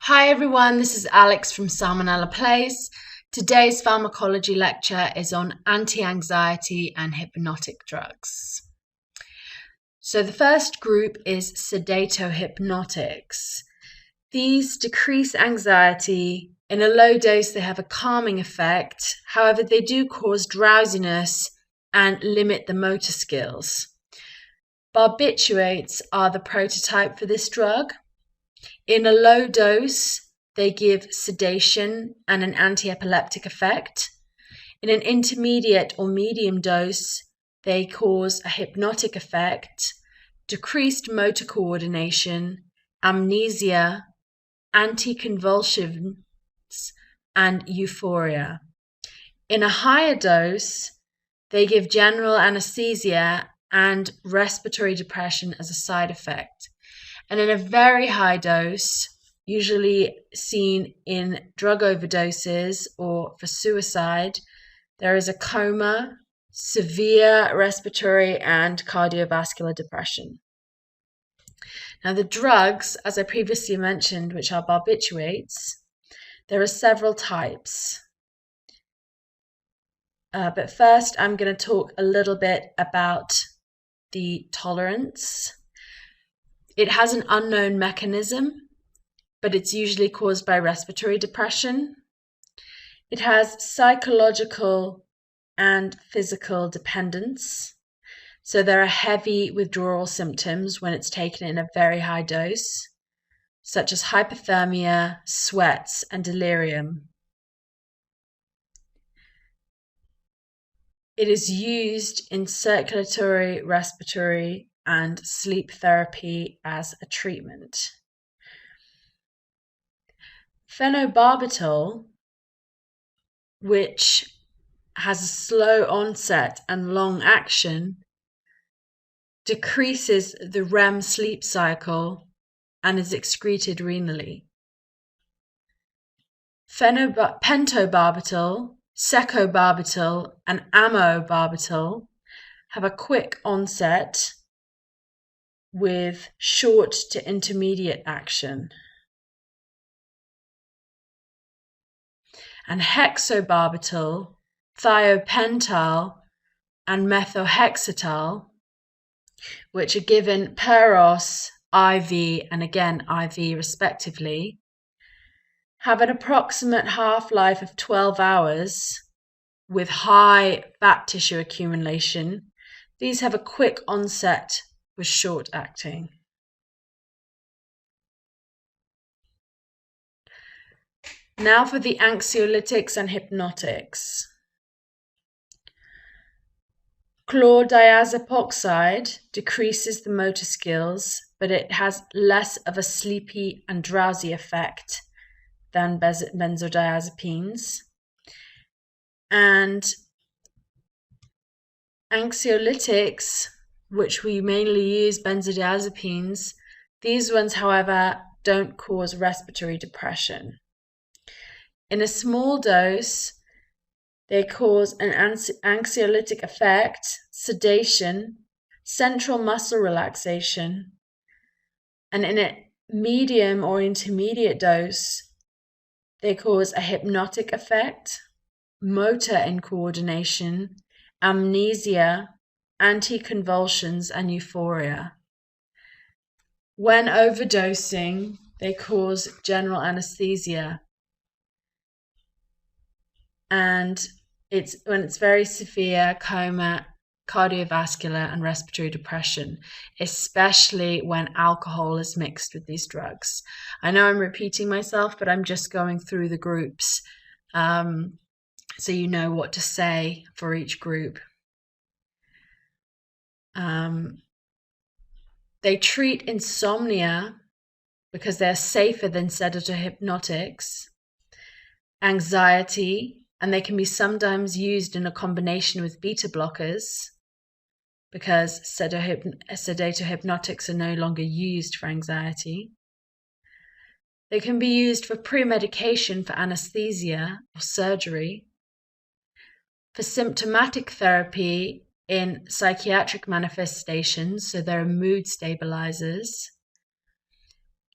Hi everyone, this is Alex from Salmonella Place. Today's pharmacology lecture is on anti-anxiety and hypnotic drugs. So the first group is Sedato-hypnotics. These decrease anxiety. In a low dose, they have a calming effect. However, they do cause drowsiness and limit the motor skills. Barbituates are the prototype for this drug. In a low dose, they give sedation and an anti-epileptic effect. In an intermediate or medium dose, they cause a hypnotic effect, decreased motor coordination, amnesia, anticonvulsions, and euphoria. In a higher dose, they give general anesthesia and respiratory depression as a side effect. And in a very high dose, usually seen in drug overdoses or for suicide, there is a coma, severe respiratory and cardiovascular depression. Now the drugs, as I previously mentioned, which are barbiturates, there are several types. But first I'm going to talk a little bit about the tolerance. It has an unknown mechanism, but it's usually caused by respiratory depression. It has psychological and physical dependence. So there are heavy withdrawal symptoms when it's taken in a very high dose, such as hypothermia, sweats, and delirium. It is used in circulatory, respiratory, and sleep therapy as a treatment. Phenobarbital, which has a slow onset and long action, decreases the REM sleep cycle and is excreted renally. Pentobarbital, secobarbital, and amobarbital have a quick onset with short to intermediate action. And hexobarbital, thiopental, and methohexital, which are given per os, IV, and again IV respectively, have an approximate half-life of 12 hours with high fat tissue accumulation. These have a quick onset with short acting. Now for the anxiolytics and hypnotics. Chlordiazepoxide decreases the motor skills, but it has less of a sleepy and drowsy effect than benzodiazepines. And anxiolytics, which we mainly use benzodiazepines, these ones, however, don't cause respiratory depression. In a small dose, they cause an anxiolytic effect, sedation, central muscle relaxation, and in a medium or intermediate dose, they cause a hypnotic effect, motor incoordination, amnesia, anticonvulsions, and euphoria. When overdosing, they cause general anesthesia. And when it's very severe, coma, cardiovascular, and respiratory depression, especially when alcohol is mixed with these drugs. I know I'm repeating myself, but I'm just going through the groups so you know what to say for each group. They treat insomnia because they're safer than sedato-hypnotics, anxiety, and they can be sometimes used in a combination with beta blockers because sedato-hypnotics are no longer used for anxiety. They can be used for pre-medication for anesthesia or surgery, for symptomatic therapy in psychiatric manifestations, so there are mood stabilizers,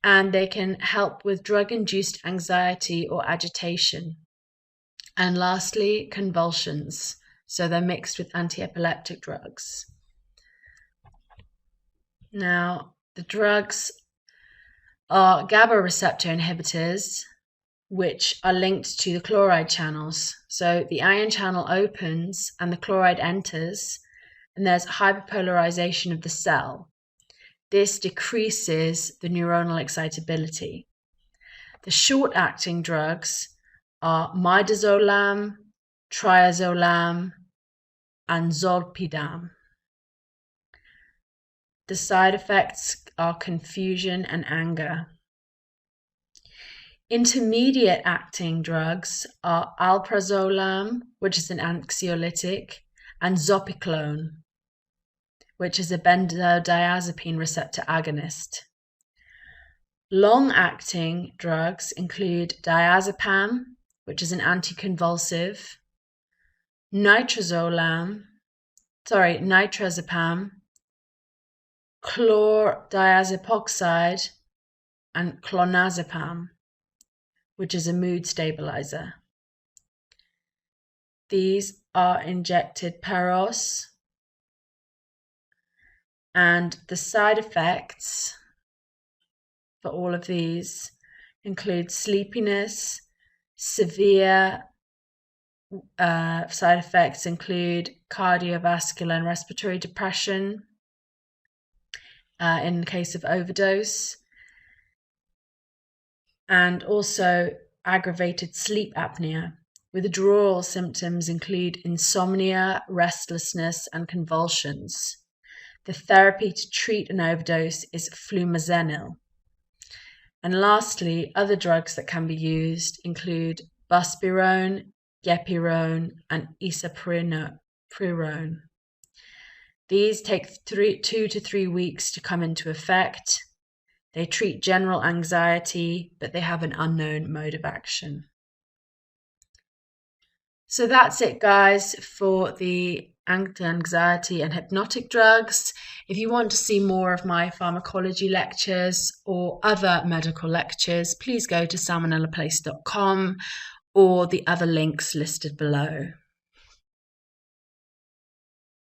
and they can help with drug-induced anxiety or agitation. And lastly, convulsions. So they're mixed with anti-epileptic drugs. Now, the drugs are GABA receptor inhibitors, which are linked to the chloride channels. So the ion channel opens and the chloride enters, and there's hyperpolarization of the cell. This decreases the neuronal excitability. The short-acting drugs are midazolam, triazolam, and zolpidem. The side effects are confusion and anger. Intermediate acting drugs are alprazolam, which is an anxiolytic, and zopiclone, which is a benzodiazepine receptor agonist. Long-acting drugs include diazepam, which is an anticonvulsive, nitrazepam, chlordiazepoxide, and clonazepam, which is a mood stabilizer. These are injected peros, and the side effects for all of these include sleepiness. Severe side effects include cardiovascular and respiratory depression in case of overdose, and also aggravated sleep apnea. Withdrawal symptoms include insomnia, restlessness, and convulsions. The therapy to treat an overdose is flumazenil. And lastly, other drugs that can be used include buspirone, gepirone, and isoprene. These take 2 to 3 weeks to come into effect. They treat general anxiety, but they have an unknown mode of action. So that's it, guys, for the anti-anxiety and hypnotic drugs. If you want to see more of my pharmacology lectures or other medical lectures, please go to salmonellaplace.com or the other links listed below.